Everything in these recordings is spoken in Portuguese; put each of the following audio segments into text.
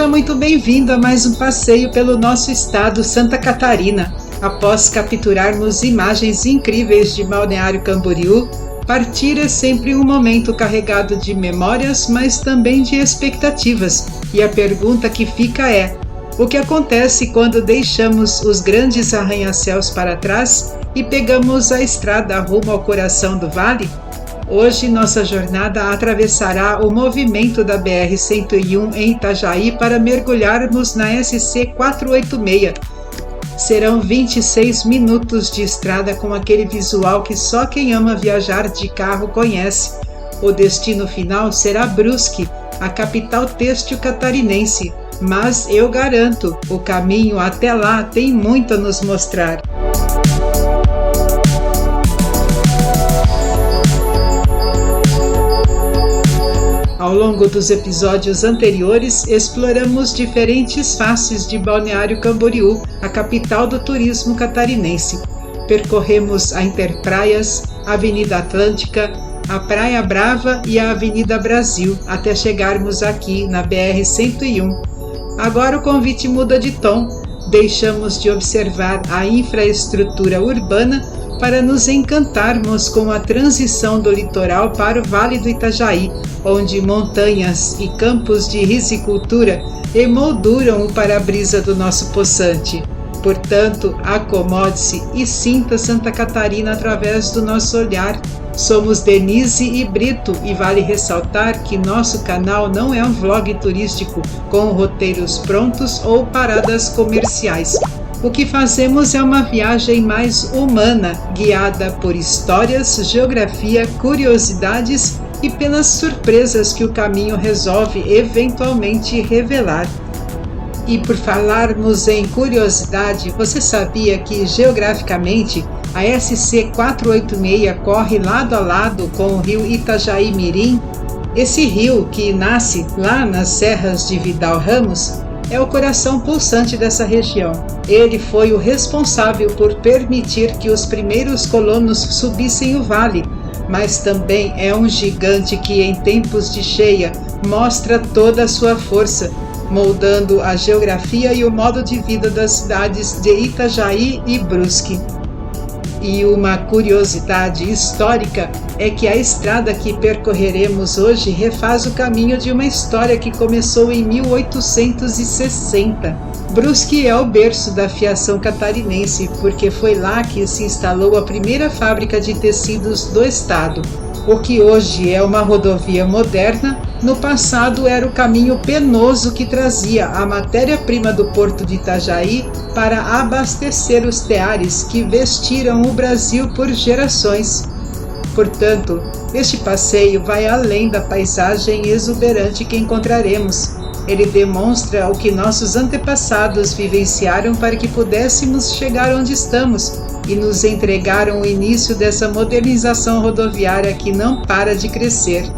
Seja muito bem-vindo a mais um passeio pelo nosso estado, Santa Catarina. Após capturarmos imagens incríveis de Balneário Camboriú, partir é sempre um momento carregado de memórias, mas também de expectativas. E a pergunta que fica é: o que acontece quando deixamos os grandes arranha-céus para trás e pegamos a estrada rumo ao coração do vale? Hoje nossa jornada atravessará o movimento da BR-101 em Itajaí para mergulharmos na SC 486. Serão 26 minutos de estrada com aquele visual que só quem ama viajar de carro conhece. O destino final será Brusque, a capital têxtil catarinense. Mas eu garanto, o caminho até lá tem muito a nos mostrar. Ao longo dos episódios anteriores, exploramos diferentes faces de Balneário Camboriú, a capital do turismo catarinense. Percorremos a Interpraias, a Avenida Atlântica, a Praia Brava e a Avenida Brasil, até chegarmos aqui na BR-101. Agora o convite muda de tom. Deixamos de observar a infraestrutura urbana para nos encantarmos com a transição do litoral para o Vale do Itajaí, onde montanhas e campos de risicultura emolduram o para-brisa do nosso poçante. Portanto, acomode-se e sinta Santa Catarina através do nosso olhar. Somos Denise e Brito e vale ressaltar que nosso canal não é um vlog turístico com roteiros prontos ou paradas comerciais. O que fazemos é uma viagem mais humana, guiada por histórias, geografia, curiosidades e pelas surpresas que o caminho resolve eventualmente revelar. E por falarmos em curiosidade, você sabia que geograficamente a SC 486 corre lado a lado com o rio Itajaí-Mirim? Esse rio, que nasce lá nas serras de Vidal Ramos, é o coração pulsante dessa região. Ele foi o responsável por permitir que os primeiros colonos subissem o vale, mas também é um gigante que em tempos de cheia mostra toda a sua força, moldando a geografia e o modo de vida das cidades de Itajaí e Brusque. E uma curiosidade histórica é que a estrada que percorreremos hoje refaz o caminho de uma história que começou em 1860. Brusque é o berço da fiação catarinense, porque foi lá que se instalou a primeira fábrica de tecidos do estado. O que hoje é uma rodovia moderna, no passado era o caminho penoso que trazia a matéria-prima do porto de Itajaí para abastecer os teares que vestiram o Brasil por gerações. Portanto, este passeio vai além da paisagem exuberante que encontraremos. Ele demonstra o que nossos antepassados vivenciaram para que pudéssemos chegar onde estamos e nos entregaram o início dessa modernização rodoviária que não para de crescer.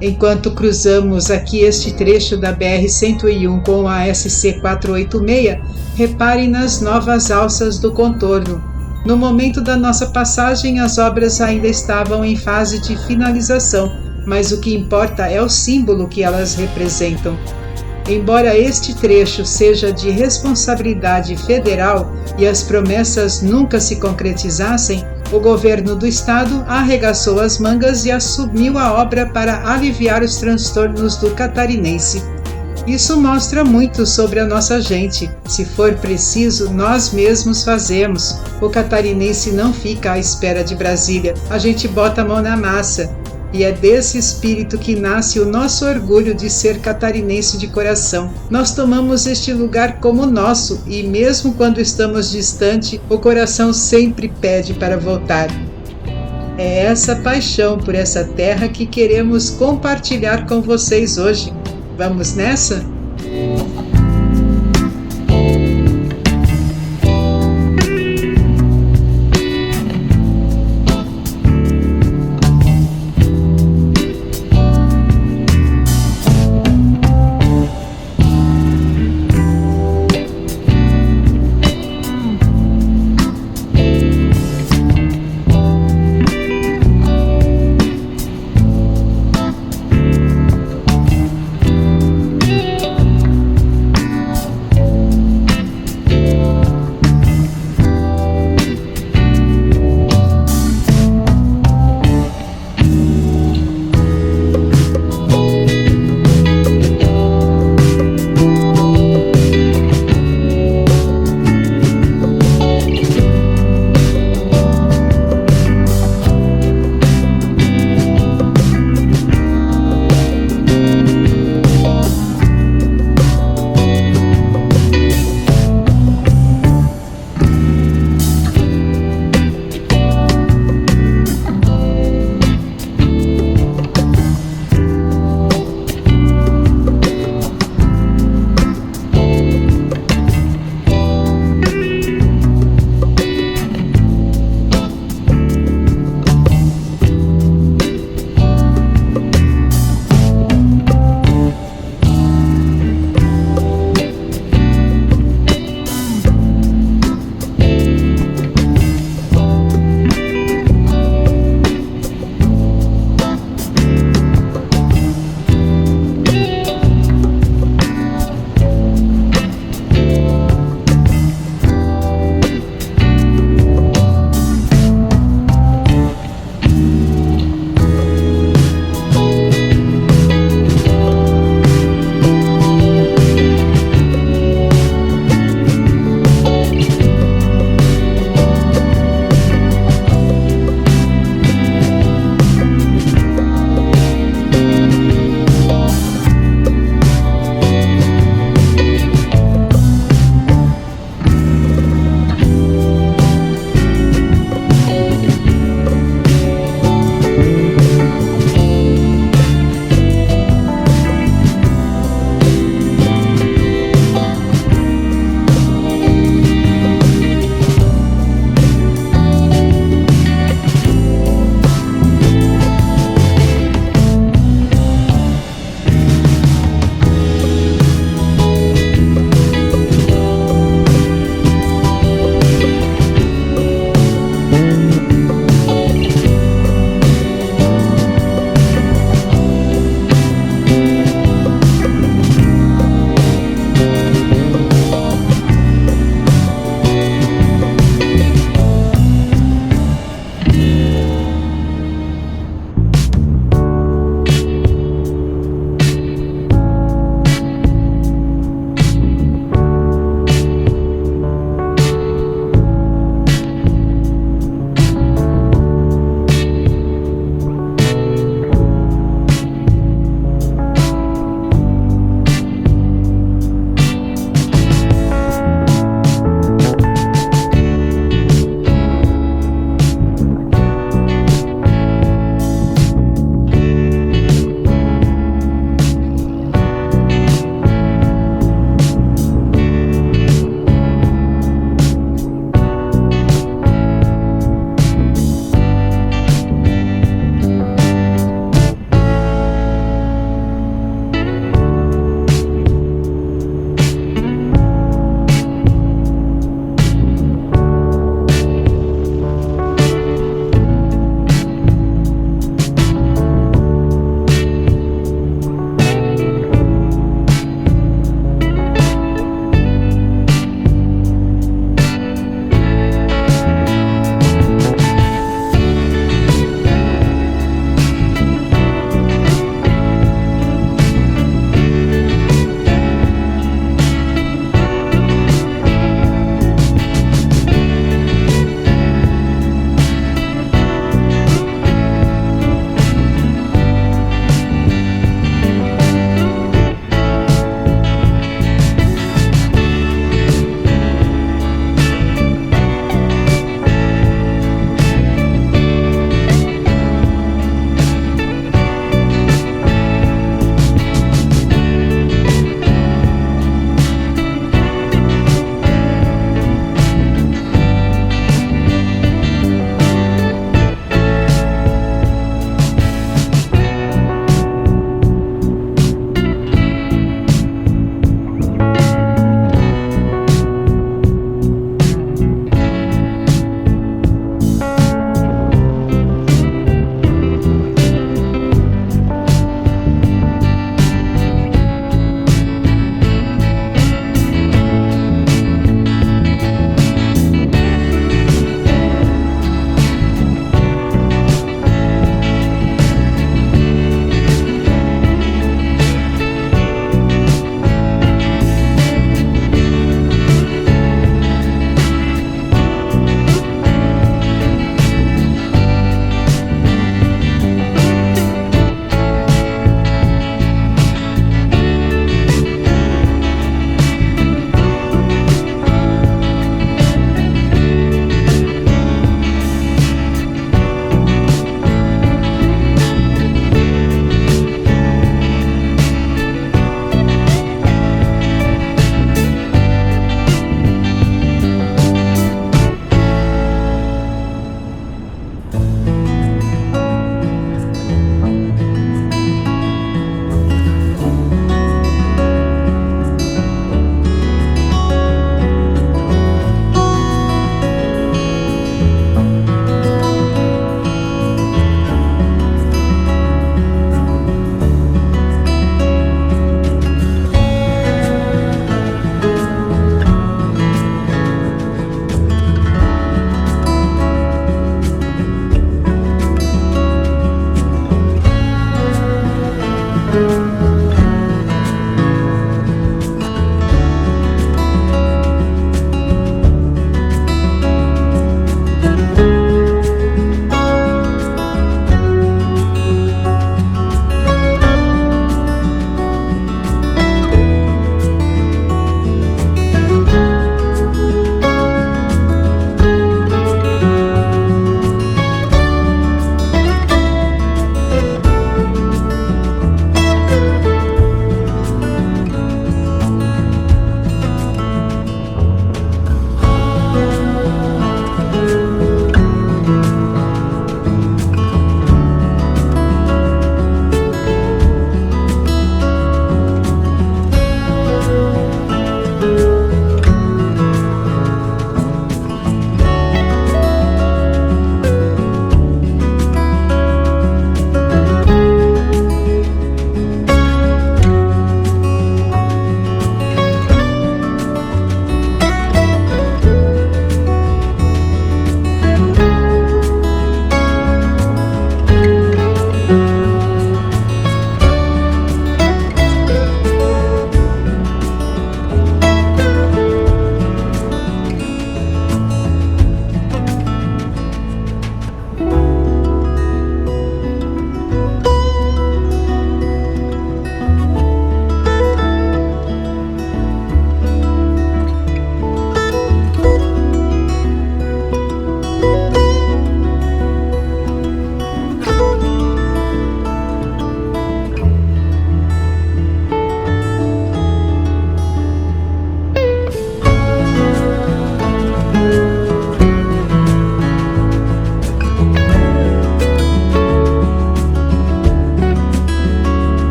Enquanto cruzamos aqui este trecho da BR-101 com a SC-486, repare nas novas alças do contorno. No momento da nossa passagem, as obras ainda estavam em fase de finalização, mas o que importa é o símbolo que elas representam. Embora este trecho seja de responsabilidade federal e as promessas nunca se concretizassem, o governo do estado arregaçou as mangas e assumiu a obra para aliviar os transtornos do catarinense. Isso mostra muito sobre a nossa gente. Se for preciso, nós mesmos fazemos. O catarinense não fica à espera de Brasília. A gente bota a mão na massa. E é desse espírito que nasce o nosso orgulho de ser catarinense de coração. Nós tomamos este lugar como nosso e mesmo quando estamos distante, o coração sempre pede para voltar. É essa paixão por essa terra que queremos compartilhar com vocês hoje. Vamos nessa?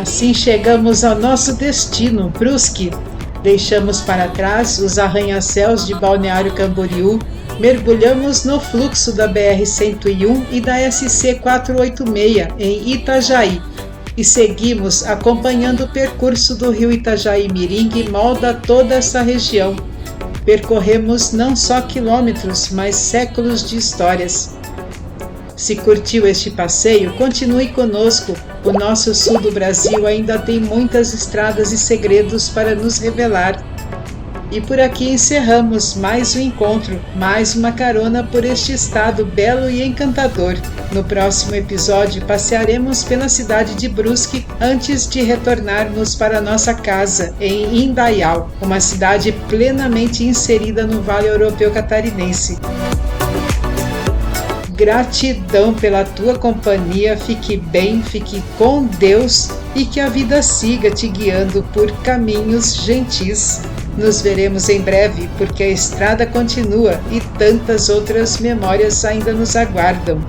assim chegamos ao nosso destino, Brusque. Deixamos para trás os arranha-céus de Balneário Camboriú, mergulhamos no fluxo da BR-101 e da SC-486 em Itajaí e seguimos acompanhando o percurso do rio Itajaí-Mirim que molda toda essa região. Percorremos não só quilômetros, mas séculos de histórias. Se curtiu este passeio, continue conosco. O nosso sul do Brasil ainda tem muitas estradas e segredos para nos revelar. E por aqui encerramos mais um encontro, mais uma carona por este estado belo e encantador. No próximo episódio passearemos pela cidade de Brusque antes de retornarmos para nossa casa em Indaial, uma cidade plenamente inserida no Vale Europeu Catarinense. Gratidão pela tua companhia, fique bem, fique com Deus e que a vida siga te guiando por caminhos gentis. Nos veremos em breve, porque a estrada continua e tantas outras memórias ainda nos aguardam.